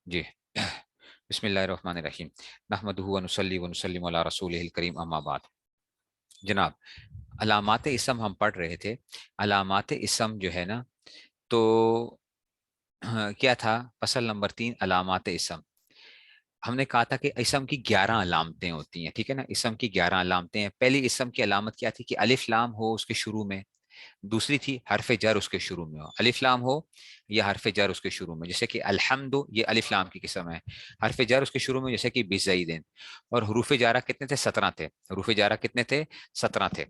جی بسم اللہ الرحمن الرحیم نحمدہ ونصلی ونسلم علی رسولہ الکریم اما بعد. جناب، علامات اسم ہم پڑھ رہے تھے. علامات اسم جو ہے نا، تو کیا تھا؟ فصل نمبر 3، علامات اسم. ہم نے کہا تھا کہ اسم کی 11 علامتیں ہوتی ہیں. ٹھیک ہے نا، اسم کی 11 علامتیں ہیں. پہلی اسم کی علامت کیا تھی؟ کہ الف لام ہو اس کے شروع میں. دوسری تھی حرف جر اس کے شروع میں ہو، الف لام ہو یا حرف جر اس کے شروع میں. جیسے کہ الحمد، یہ الف لام کی قسم ہے. حرف جر اس کے شروع میں، جیسے کہ بزیدن. اور حروف جارہ کتنے تھے؟ 17 تھے. حروف جارہ کتنے تھے؟ 17 تھے.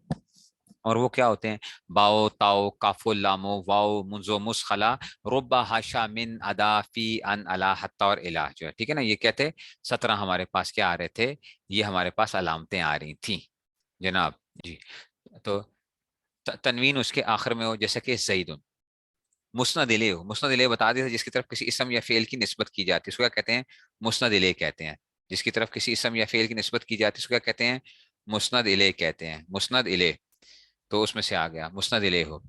اور وہ کیا ہوتے ہیں؟ باؤ، تاؤ، کاف، لامو، واؤ، منزو، مسخلا، ربا، ہاشا، من، ادا، فی، ان، الا، حتی اور الہ جو ہے. ٹھیک ہے نا، یہ کیا تھے؟ 17 ہمارے پاس کیا آ رہے تھے؟ یہ ہمارے پاس علامتیں آ رہی تھیں جناب. جی، تو تنوین اس کے آخر میں ہو، جیسے کہ زیدن. مسند الیہ ہو، مسند الیہ بتا دیا تھا، جس کی طرف کسی اسم یا فعل کی نسبت کی جاتی ہے اس کو کیا کہتے ہیں؟ مسند الیہ کہتے ہیں. جس کی طرف کسی اسم یا فعل کی نسبت کی جاتی ہے اس کو کیا کہتے ہیں؟ مسند الیہ کہتے ہیں. مسند الیہ، تو اس میں سے آ گیا مسند الیہ ہو.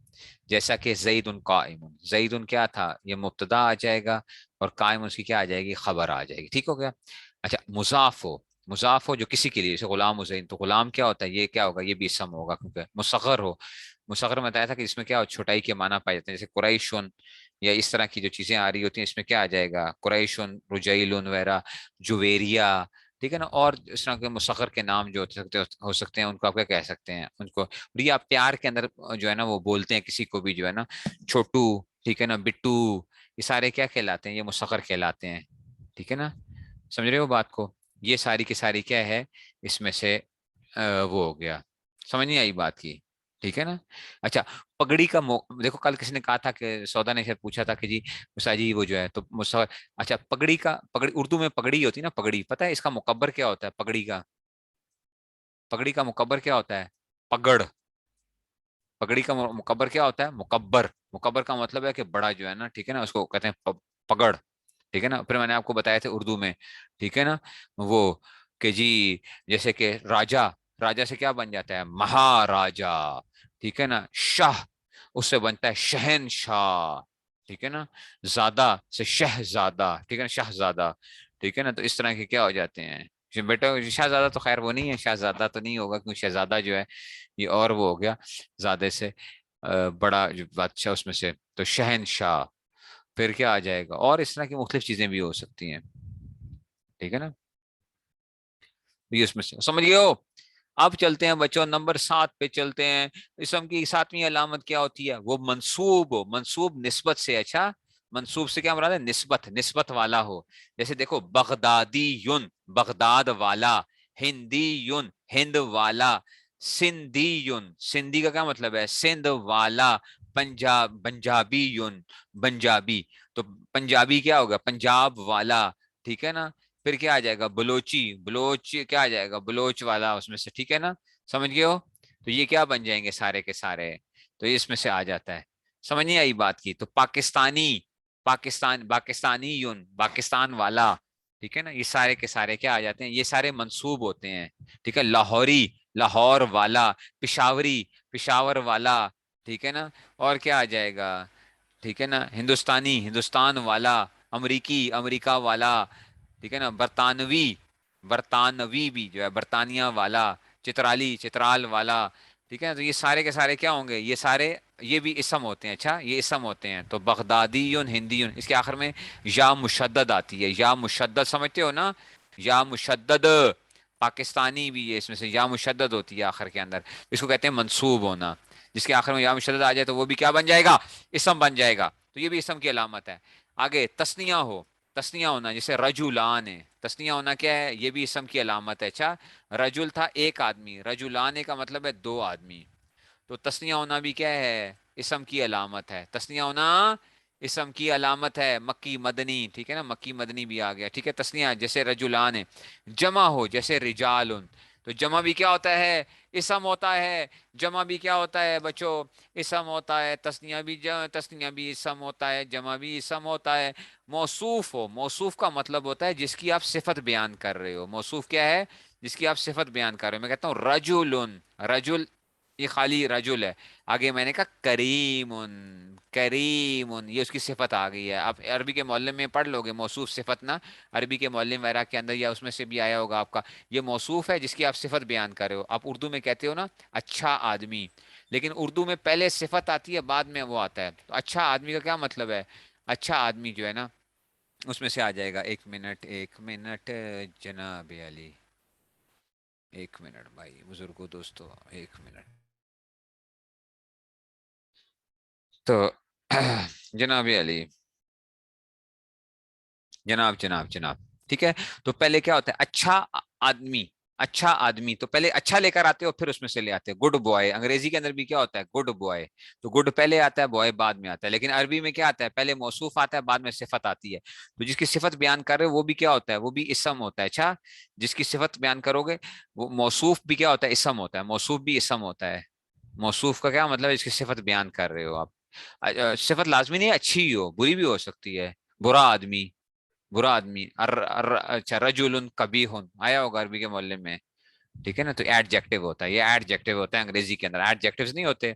جیسا کہ زید قائم، زید کیا تھا؟ یہ مبتدا آ جائے گا، اور قائم اس کی کیا آ جائے گی؟ خبر آ جائے گی. ٹھیک ہو گیا. اچھا، مضاف ہو، مضاف ہو جو کسی کے لیے، جیسے غلام حسین، تو غلام کیا ہوتا ہے؟ یہ کیا ہوگا؟ یہ بھی اسم ہوگا. کیونکہ مصغر ہو، مصغر میں بتایا تھا کہ اس میں کیا ہو؟ چھوٹائی کے معنی پائے جاتے ہیں. جیسے قریشن یا اس طرح کی جو چیزیں آ رہی ہوتی ہیں، اس میں کیا آ جائے گا؟ قریشن، رجیلن وغیرہ، جویریہ. ٹھیک ہے نا. اور اس طرح کے مصغر کے نام جو ہو سکتے ہیں، ان کو آپ کیا کہہ سکتے ہیں؟ ان کو، اور یہ آپ پیار کے اندر جو ہے نا وہ بولتے ہیں کسی کو بھی، جو ہے نا چھوٹو، ٹھیک ہے نا، بٹو، یہ سارے کیا کہلاتے ہیں؟ یہ مصغر کہلاتے ہیں. ٹھیک ہے نا، سمجھ رہے ہو بات کو؟ یہ ساری کی ساری کیا ہے اس میں سے؟ وہ ہو گیا. سمجھ نہیں آئی بات کی؟ ٹھیک ہے نا. اچھا، پگڑی کا دیکھو، کل کسی نے کہا تھا کہ سودا نے شاید پوچھا تھا کہ جی مسا جی وہ جو ہے تو اچھا، پگڑی کا، پگڑی اردو میں پگڑی ہوتی ہے نا، پگڑی پتہ ہے اس کا مکبر کیا ہوتا ہے؟ پگڑی کا، پگڑی کا مکبر کیا ہوتا ہے؟ پگڑ. پگڑی کا مکبر کیا ہوتا ہے؟ مکبر. مکبر کا مطلب ہے کہ بڑا جو ہے نا، ٹھیک ہے نا، اس کو کہتے ہیں پگڑ. ٹھیک ہے نا. پھر میں نے آپ کو بتایا تھا اردو میں، ٹھیک ہے نا، وہ کہ جی جیسے کہ راجا، راجا سے کیا بن جاتا ہے؟ مہاراجا. ٹھیک ہے نا. شاہ، اس سے بنتا ہے شہنشاہ. ٹھیک ہے نا. زادہ سے شہزادہ. ٹھیک ہے نا، شہزادہ. ٹھیک ہے نا. تو اس طرح کے کیا ہو جاتے ہیں بیٹا؟ شہزادہ تو خیر وہ نہیں ہے، شہزادہ تو نہیں ہوگا، کیونکہ شہزادہ جو ہے یہ اور وہ ہو گیا زیادہ سے بڑا جو بادشاہ اس میں سے، تو شہنشاہ. پھر کیا آ جائے گا؟ اور اس طرح کی مختلف چیزیں بھی ہو سکتی ہیں. ٹھیک ہے نا. یہ اس میں سے سمجھ گئے ہو؟ اب چلتے ہیں بچوں، نمبر 7 پہ چلتے ہیں. اسم کی 7ویں علامت کیا ہوتی ہے؟ وہ منصوب ہو. منصوب نسبت سے. اچھا، منصوب سے کیا مراد ہے؟ نسبت، نسبت والا ہو. جیسے دیکھو، بغدادی یون، بغداد والا. ہندی یون، ہند والا. سندھی یون، سندھی کا کیا مطلب ہے؟ سندھ والا. پنجابی یون، پنجابی. تو پنجابی کیا ہوگا؟ پنجاب والا. ٹھیک ہے نا. پھر کیا آ جائے گا؟ بلوچی، بلوچ کیا آ جائے گا؟ بلوچ والا اس میں سے. ٹھیک ہے نا، سمجھ گئے ہو؟ تو یہ کیا بن جائیں گے سارے کے سارے؟ تو اس میں سے آ جاتا ہے. سمجھ نہیں آئی بات کی؟ تو پاکستانی، پاکستانی یون، پاکستان والا. ٹھیک ہے نا. یہ سارے کے سارے کیا آ جاتے ہیں؟ یہ سارے منصوب ہوتے ہیں. ٹھیک ہے. لاہوری، لاہور والا. پشاوری، پشاور والا. ٹھیک ہے نا. اور کیا آ جائے گا؟ ٹھیک ہے نا. ہندوستانی، ہندوستان والا. امریکی، امریکہ والا. ٹھیک ہے نا. برطانوی، برطانوی بھی جو ہے برطانیہ والا. چترالی، چترال والا. ٹھیک ہے نا. تو یہ سارے کے سارے کیا ہوں گے؟ یہ سارے یہ بھی اسم ہوتے ہیں. اچھا، یہ اسم ہوتے ہیں. تو بغدادی یون، ہندی یون، اس کے آخر میں یا مشدد آتی ہے. یا مشدد سمجھتے ہو نا؟ یا مشدد. پاکستانی بھی ہے، اس میں سے یا مشدد ہوتی ہے آخر کے اندر. اس کو کہتے ہیں منصوب ہونا. جس کے آخر میں یا مشدد آ جائے تو وہ بھی کیا بن جائے گا؟ اسم بن جائے گا. تو یہ بھی اسم کی علامت ہے. آگے تسنیہ ہو، تسنیہ ہونا، جیسے رجولان ہے. تسنیہ ہونا کیا ہے؟ یہ بھی اسم کی علامت ہے. اچھا، رجل تھا ایک آدمی، رجولان کا مطلب ہے 2 آدمی. تو تسنیہ ہونا بھی کیا ہے؟ اسم کی علامت ہے. تسنیہ ہونا اسم کی علامت ہے. مکی مدنی. ٹھیک ہے نا. مکی مدنی بھی آ گیا. ٹھیک ہے. تسنیہ جیسے رجولان ہے. جمع ہو جیسے رجال. تو جمع بھی کیا ہوتا ہے؟ اسم ہوتا ہے. جمع بھی کیا ہوتا ہے بچوں؟ اسم ہوتا ہے. تسنیہ بھی تسنیہ بھی اسم ہوتا ہے. جمع بھی اسم ہوتا ہے. موصوف ہو، موصوف کا مطلب ہوتا ہے جس کی آپ صفت بیان کر رہے ہو. موصوف کیا ہے؟ جس کی آپ صفت بیان کر رہے ہو. میں کہتا ہوں رجل، رجل یہ خالی رجل ہے. آگے میں نے کہا کریم، کریم، یہ اس کی صفت آ گئی ہے. آپ عربی کے معلم میں پڑھ لو گے موصوف صفت نا، عربی کے معلم وغیرہ کے اندر یا اس میں سے بھی آیا ہوگا آپ کا. یہ موصوف ہے جس کی آپ صفت بیان کر رہے ہو. آپ اردو میں کہتے ہو نا اچھا آدمی، لیکن اردو میں پہلے صفت آتی ہے بعد میں وہ آتا ہے. تو اچھا آدمی کا کیا مطلب ہے؟ اچھا آدمی جو ہے نا اس میں سے آ جائے گا. ایک منٹ ایک منٹ جناب علی، ایک منٹ بھائی بزرگوں دوستو، ایک منٹ. تو جناب علی، جناب ٹھیک ہے. تو پہلے کیا ہوتا ہے؟ اچھا آدمی، اچھا آدمی. تو پہلے اچھا لے کر آتے ہو پھر اس میں سے لے آتے ہیں گڈ بوائے. انگریزی کے اندر بھی کیا ہوتا ہے؟ Good boy. تو گڈ پہلے آتا ہے، بوائے بعد میں آتا ہے. لیکن عربی میں کیا آتا ہے؟ پہلے موصوف آتا ہے بعد میں صفت آتی ہے. تو جس کی صفت بیان کر رہے ہو وہ بھی کیا ہوتا ہے؟ وہ بھی اسم ہوتا ہے. اچھا، جس کی صفت بیان کرو گے وہ موصوف بھی کیا ہوتا ہے؟ اسم ہوتا ہے. موصوف بھی اسم ہوتا ہے. موصوف کا کیا مطلب ہے؟ جس کی صفت بیان کر رہے ہو آپ. صفت لازمی نہیں اچھی ہی ہو، بری بھی ہو سکتی ہے. برا آدمی، برا آدمی. اچھا رجل قبیح آیا ہوگا عربی کے معلم میں، ٹھیک ہے نا. تو ایڈجیکٹو ہوتا ہے، یہ ایڈجیکٹو ہوتا ہے انگریزی کے اندر. ایڈجیکٹوز نہیں ہوتے،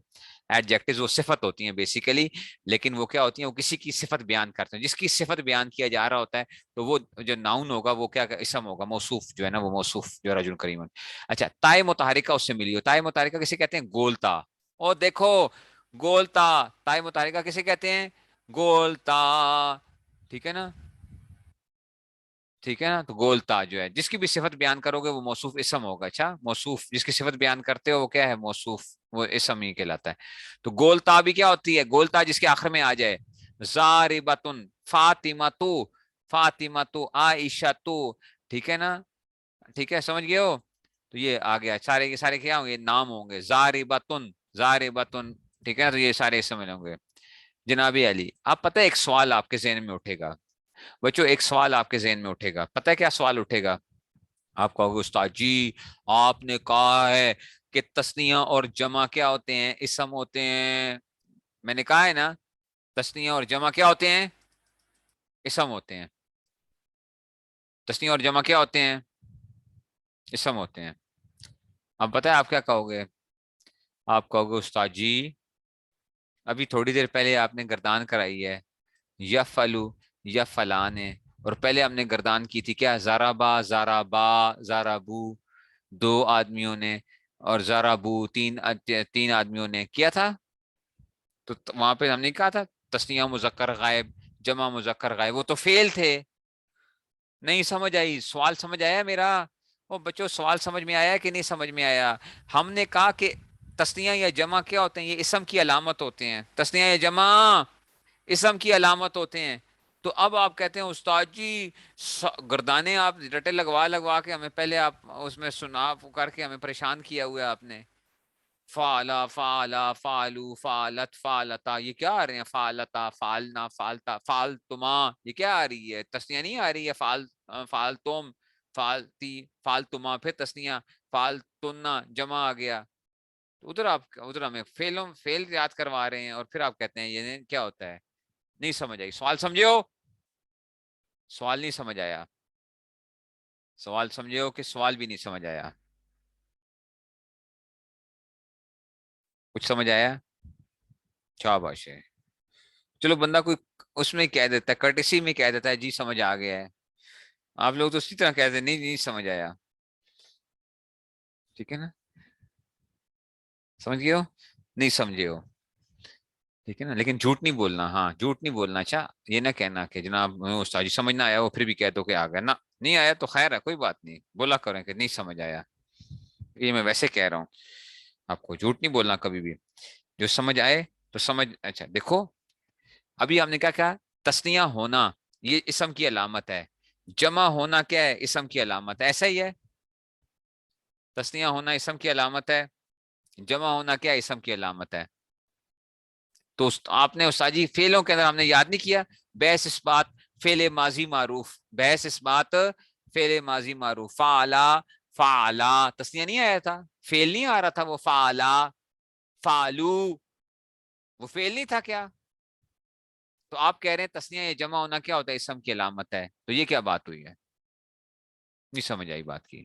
ایڈجیکٹوز وہ صفت ہوتی ہیں بیسیکلی. لیکن وہ کیا ہوتی ہیں؟ وہ کسی کی صفت بیان کرتے ہیں. جس کی صفت بیان کیا جا رہا ہوتا ہے تو وہ جو ناؤن ہوگا وہ کیا اسم ہوگا، موصوف جو ہے نا وہ موصوف جو رجل کریم. اچھا تائے متحرکہ اس سے ملی ہو. تائے متحرکہ کسے کہتے ہیں؟ گولتا. اور دیکھو گولتا، تائے متحرکہ کسے کہتے ہیں؟ گولتا. ٹھیک ہے نا، ٹھیک ہے نا. تو گولتا جو ہے جس کی بھی صفت بیان کرو گے وہ موصوف اسم ہوگا. اچھا موصوف جس کی صفت بیان کرتے ہو وہ کیا ہے؟ موصوف، وہ اسم ہی کہلاتا ہے. تو گولتا بھی کیا ہوتی ہے؟ گولتا جس کے آخر میں آ جائے. زاربتن، فاطمہ تو، فاطمہ تو، عائشہ تو. ٹھیک ہے نا، ٹھیک ہے سمجھ گئے ہو. تو یہ آ گیا، سارے کے سارے کیا ہوں گے؟ نام ہوں گے. زاربتن، زاربتن. ٹھیک ہے نا. تو یہ سارے اسم ہوں گے. جناب علی آپ پتہ ہے ایک سوال آپ کے ذہن میں اٹھے گا بچوں، ایک سوال آپ کے ذہن میں اٹھے گا. پتہ ہے کیا سوال اٹھے گا؟ آپ کہو گے استاد جی آپ نے کہا ہے کہ تثنیہ اور جمع کیا ہوتے ہیں؟ اسم ہوتے ہیں. میں نے کہا ہے نا تثنیہ اور جمع کیا ہوتے ہیں؟ اسم ہوتے ہیں. تثنیہ اور جمع کیا ہوتے ہیں؟ اسم ہوتے ہیں. اب پتہ ہے آپ کیا کہو گے؟ آپ کہو گے استاد جی ابھی تھوڑی دیر پہلے آپ نے گردان کرائی ہے یا فلو یا فلان ہے، اور پہلے ہم نے گردان کی تھی کیا؟ زارابا، زارابا، زارابو دو آدمیوں نے، اور زارابو تین آدمیوں نے کیا تھا. تو وہاں پہ ہم نے کہا تھا تثنیہ مذکر غائب، جمع مذکر غائب، وہ تو فعل تھے. نہیں سمجھ آئی؟ سوال سمجھ آیا میرا؟ وہ بچوں سوال سمجھ میں آیا کہ نہیں سمجھ میں آیا؟ ہم نے کہا کہ تثنیہ یا جمع کیا ہوتے ہیں؟ یہ اسم کی علامت ہوتے ہیں. تثنیہ یا جمع اسم کی علامت ہوتے ہیں. تو اب آپ کہتے ہیں استاد جی گردانے آپ رٹے لگوا لگوا کے ہمیں پہلے آپ اس میں سنا کر کے ہمیں پریشان کیا ہوا ہے آپ نے. فعلا، فعلا، فعلو، فعلت، فعلتا، یہ کیا آ رہے ہیں؟ فعلتا، فعلنا، فعلتا، فعلتما، یہ کیا آ رہی ہے؟ تسنیہ نہیں آ رہی ہے. فعلتم، فعلتی، فعلتما، پھر تسنیہ فعلتنا جمع آ گیا. ادھر آپ ادھر ہمیں فیل یاد کروا رہے ہیں اور پھر آپ کہتے ہیں یہ کیا ہوتا ہے؟ نہیں سمجھ آئی؟ سوال سمجھے ہو؟ سوال نہیں سمجھ آیا؟ سوال سمجھے ہو کہ سوال بھی نہیں سمجھ آیا؟ کچھ سمجھ آیا؟ شاباش ہے. چلو بندہ کوئی اس میں کہہ دیتا ہے، کرٹسی میں کہہ دیتا ہے جی سمجھ آ گیا ہے. آپ لوگ تو اسی طرح کہتے ہیں نہیں نہیں سمجھ آیا. ٹھیک ہے نا، سمجھ گئے ہو؟ نہیں سمجھے ہو، ٹھیک ہے نا. لیکن جھوٹ نہیں بولنا، ہاں جھوٹ نہیں بولنا. اچھا یہ نہ کہنا کہ جناب استاد جی سمجھ نہ آیا وہ پھر بھی کہہ دو کہ آ گیا نا. نہیں آیا تو خیر ہے، کوئی بات نہیں، بولا کریں کہ نہیں سمجھ آیا. یہ میں ویسے کہہ رہا ہوں، آپ کو جھوٹ نہیں بولنا کبھی بھی. جو سمجھ آئے تو سمجھ. اچھا دیکھو ابھی ہم نے کیا کہا؟ تثنیہ ہونا یہ اسم کی علامت ہے، جمع ہونا کیا ہے؟ اسم کی علامت ہے. ایسا ہی ہے، تثنیہ ہونا اسم کی علامت ہے، جمع ہونا کیا اسم کی علامت ہے. تو آپ نے استاد جی فعلوں کے اندر ہم نے یاد نہیں کیا بحث اس بات فعل ماضی معروف، بحث اس بات فعل ماضی معروف. فعلا، فعلا تثنیہ نہیں آیا تھا، فعل نہیں آ رہا تھا وہ. فعلا، فعلو وہ فعل نہیں تھا کیا؟ تو آپ کہہ رہے ہیں تثنیہ یا جمع ہونا کیا ہوتا ہے؟ اسم کی علامت ہے. تو یہ کیا بات ہوئی ہے؟ نہیں سمجھ آئی بات کی؟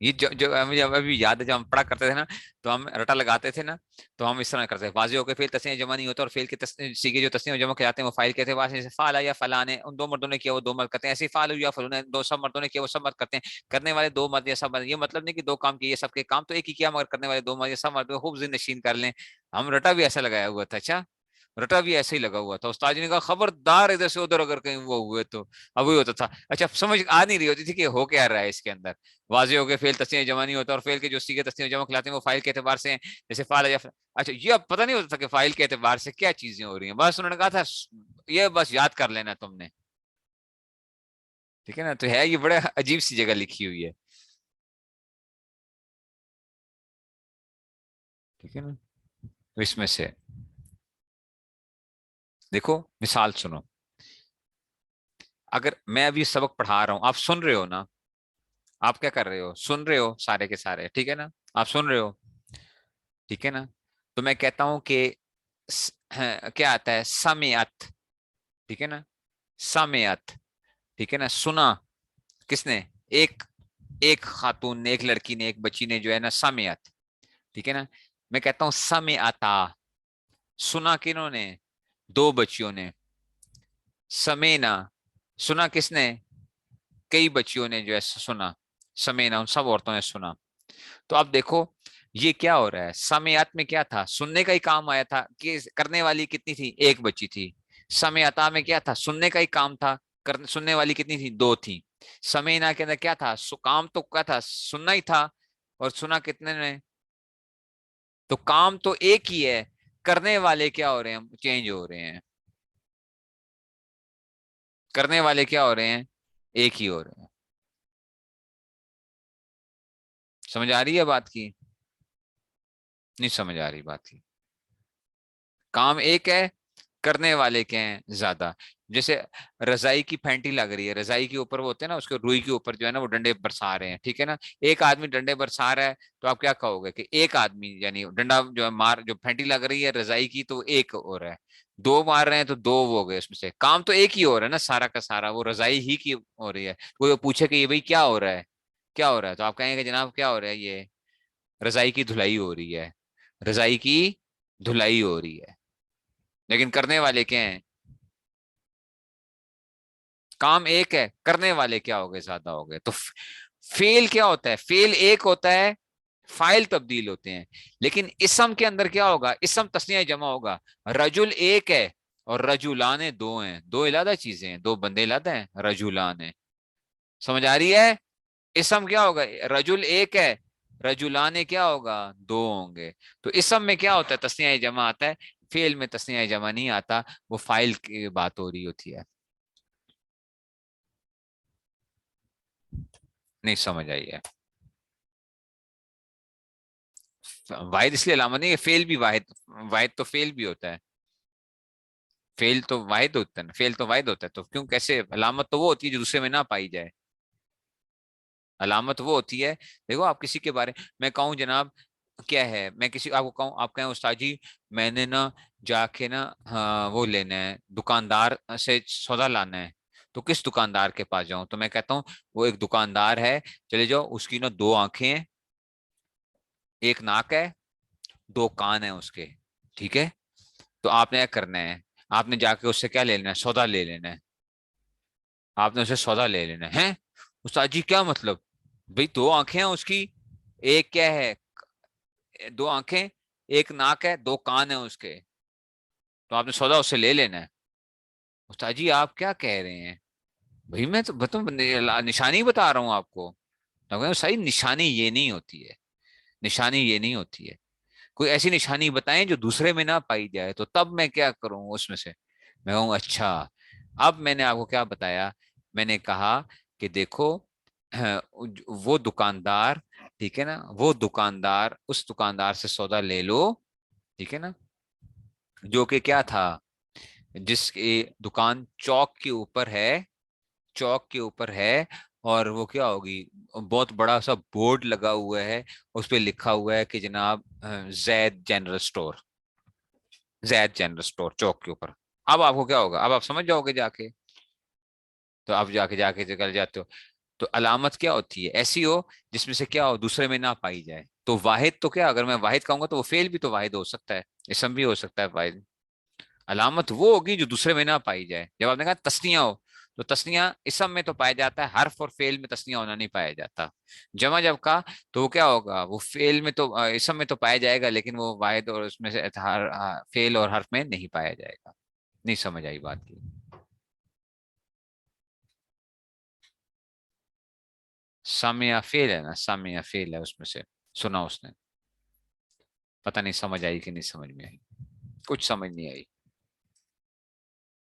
یہ جو مجھے ابھی یاد ہے، جب ہم پڑھا کرتے تھے نا تو ہم رٹا لگاتے تھے نا، تو ہم اس طرح کرتے ہیں، واضح ہو کے فعل تسنیہ جمع نہیں ہوتا، اور فعل کے سیگے جو تسنیہ جمع کے جاتے ہیں وہ فاعل کہتے ہیں، واسطے جیسے فعل یا فلاں نے ان دو مردوں نے کیا وہ دو مرد کرتے ہیں، ایسے فعل یا فلون نے دو سب مردوں نے کیا وہ سب مرد کرتے ہیں، کرنے والے دو مرد یا سب مرد، یہ مطلب نہیں کہ دو کام کیے سب کے کام تو ایک ہی کیا، مگر کرنے والے دو مرد یا سب مرد خوب ذہن نشین کر لیں۔ ہم رٹا بھی ایسا لگایا ہوا تھا، اچھا رٹا بھی ایسے ہی لگا ہوا تھا، استاد جی نے کہا خبردار ادھر سے ادھر اگر کہیں وہ ہوئے تو، اب وہی ہوتا تھا۔ اچھا سمجھ آ نہیں رہی ہوتی تھی کہ ہو کیا رہا ہے اس کے اندر، واضح ہو کے فعل تسنیہ جمع نہیں ہوتا، اور فعل کے جو سیغے تسنیہ جمع کھلاتے ہیں وہ فاعل کے اعتبار سے ہیں، جیسے فعل یا اچھا یہ اب پتہ نہیں ہوتا تھا کہ فاعل کے اعتبار سے کیا چیزیں ہو رہی ہیں، بس انہوں نے کہا تھا یہ بس یاد کر لینا تم نے، ٹھیک ہے نا، تو ہے یہ بڑے عجیب سی جگہ لکھی ہوئی ہے، ٹھیک ہے نا، تو اس میں سے دیکھو مثال سنو، اگر میں ابھی سبق پڑھا رہا ہوں آپ سن رہے ہو نا، آپ کیا کر رہے ہو، سن رہے ہو سارے کے سارے، ٹھیک ہے نا، آپ سن رہے ہو، ٹھیک ہے نا، تو میں کہتا ہوں کہ کیا آتا ہے سمعت، ٹھیک ہے نا، سمعت، ٹھیک ہے نا، سنا کس نے، ایک ایک خاتون نے، ایک لڑکی نے، ایک بچی نے جو ہے نا سمعت، ٹھیک ہے نا، میں کہتا ہوں سمعتا، سنا کنہوں نے، دو بچیوں نے، سمینا سنا کس نے، کئی بچیوں نے جو ہے سنا، سمینا ان سب عورتوں نے سنا، تو اب دیکھو یہ کیا ہو رہا ہے، سمعت میں کیا تھا، سننے کا ہی کام آیا تھا، کہ کرنے والی کتنی تھی، ایک بچی تھی، سمعتا میں کیا تھا، سننے کا ہی کام تھا، سننے والی کتنی تھی، دو تھی، سمینا کے اندر کیا تھا، کام تو کیا تھا، سننا ہی تھا، اور سنا کتنے نے، تو کام تو ایک ہی ہے، کرنے والے کیا ہو رہے ہیں، چینج ہو رہے ہیں، کرنے والے کیا ہو رہے ہیں، ایک ہی ہو رہے ہیں، سمجھ آ رہی ہے بات کی، نہیں سمجھ آ رہی بات کی، کام ایک ہے، کرنے والے کے ہیں زیادہ، جیسے رضائی کی پھینٹی لگ رہی ہے، رضائی کے اوپر وہ ہوتے ہیں نا، اس کے روئی کے اوپر جو ہے نا وہ ڈنڈے برسا رہے ہیں، ٹھیک ہے نا، ایک آدمی ڈنڈے برسا رہا ہے، تو آپ کیا کہو گے کہ ایک آدمی یعنی ڈنڈا جو ہے مار جو پھینٹی لگ رہی ہے رضائی کی تو ایک ہو رہا ہے، دو مار رہے ہیں تو دو ہو گئے، اس میں سے کام تو ایک ہی ہو رہا ہے نا، سارا کا سارا وہ رضائی ہی کی ہو رہی ہے، وہ پوچھے کہ یہ بھائی کیا ہو رہا ہے، کیا ہو رہا ہے، تو آپ کہیں گے جناب کیا ہو رہا ہے، یہ رضائی کی دھلائی ہو رہی ہے، رضائی کی دھلائی ہو رہی ہے، لیکن کرنے والے کیا ہیں، کام ایک ہے، کرنے والے کیا ہو گئے، زیادہ ہو گئے، تو فیل کیا ہوتا ہے، فیل ایک ہوتا ہے، فائل تبدیل ہوتے ہیں، لیکن اسم کے اندر کیا ہوگا، اسم تسنیہ جمع ہوگا، رجل ایک ہے اور رجولان دو ہیں، دو علیحدہ چیزیں ہیں، دو بندے علیحدہ ہیں، رجولان ہیں، سمجھ آ رہی ہے، اسم کیا ہوگا، رجل ایک ہے، رجولان کیا ہوگا، دو ہوں گے، تو اسم میں کیا ہوتا ہے، تسنیہ جمع آتا ہے، فعل میں تسنیہ جمع نہیں آتا، وہ فائل کی بات ہو رہی ہوتی ہے، نہیں سمجھ آئی ہے، واحد اس لیے علامت نہیں ہے، فیل بھی واحد، واحد تو فیل بھی ہوتا ہے، فیل تو واحد ہوتا ہے نا، فیل تو واحد ہوتا ہے، تو کیوں کیسے، علامت تو وہ ہوتی ہے جو دوسرے میں نہ پائی جائے، علامت وہ ہوتی ہے، دیکھو آپ کسی کے بارے میں کہوں جناب کیا ہے، میں کسی آپ کو کہوں، آپ کہیں استاد جی میں نے نا جا کے نا وہ لینا ہے، دکاندار سے سودا لانا ہے، تو کس دکاندار کے پاس جاؤں، تو میں کہتا ہوں وہ ایک دکاندار ہے، چلے جاؤ، اس کی نا دو آنکھیں ہیں، ایک ناک ہے، دو کان ہیں اس کے، ٹھیک ہے، تو آپ نے کیا کرنا ہے، آپ نے جا کے اس سے کیا لے لینا ہے، سودا لے لینا ہے، آپ نے اسے سودا لے لینا ہے، استاد جی کیا مطلب، بھئی دو آنکھیں ہیں اس کی، ایک کیا ہے، دو آنکھیں، ایک ناک ہے، دو کان ہیں اس کے، تو آپ نے سودا اس سے لے لینا ہے، استاد جی آپ کیا کہہ رہے ہیں، بھائی میں تو نشانی بتا رہا ہوں آپ کو، صحیح نشانی یہ نہیں ہوتی ہے، نشانی یہ نہیں ہوتی ہے، کوئی ایسی نشانی بتائیں جو دوسرے میں نہ پائی جائے، تو تب میں کیا کروں اس میں سے، میں کہوں اچھا، اب میں نے آپ کو کیا بتایا، میں نے کہا کہ دیکھو وہ دکاندار، ٹھیک ہے نا، وہ دکاندار، اس دکاندار سے سودا لے لو، ٹھیک ہے نا، جو کہ کیا تھا، جس کی دکان چوک کے اوپر ہے، چوک کے اوپر ہے، اور وہ کیا ہوگی، بہت بڑا سا بورڈ لگا ہوا ہے، اس پہ لکھا ہوا ہے کہ جناب زید جنرل سٹور، زید جنرل سٹور چوک کے اوپر، اب آپ کو کیا ہوگا، اب آپ سمجھ جاؤ گے جا کے، تو اب جا کے نکل جاتے ہو، تو علامت کیا ہوتی ہے؟ ایسی ہو جس میں سے کیا ہو، دوسرے میں نہ پائی جائے. تو واحد تو کیا، اگر میں واحد کہوں گا تو وہ فعل بھی تو واحد ہو سکتا ہے، اسم بھی ہو سکتا ہے واحد. علامت وہ ہوگی جو دوسرے میں نہ پائی جائے. جب آپ نے کہا تسنیہ ہو، تو تسنیہ اسم میں تو پایا جاتا ہے، حرف اور فعل میں تسنیہ ہونا نہیں پایا جاتا. جمع جب کا تو وہ کیا ہوگا، وہ فعل میں تو اسم میں تو پایا جائے گا، لیکن وہ واحد اور اس میں سے فعل اور حرف میں نہیں پایا جائے گا. نہیں سمجھ آئی بات کی؟ سامع فعل ہے نا، سامع فعل ہے، اس میں سے سنا اس نے. پتہ نہیں سمجھ آئی کہ نہیں سمجھ میں آئی، کچھ سمجھ نہیں آئی.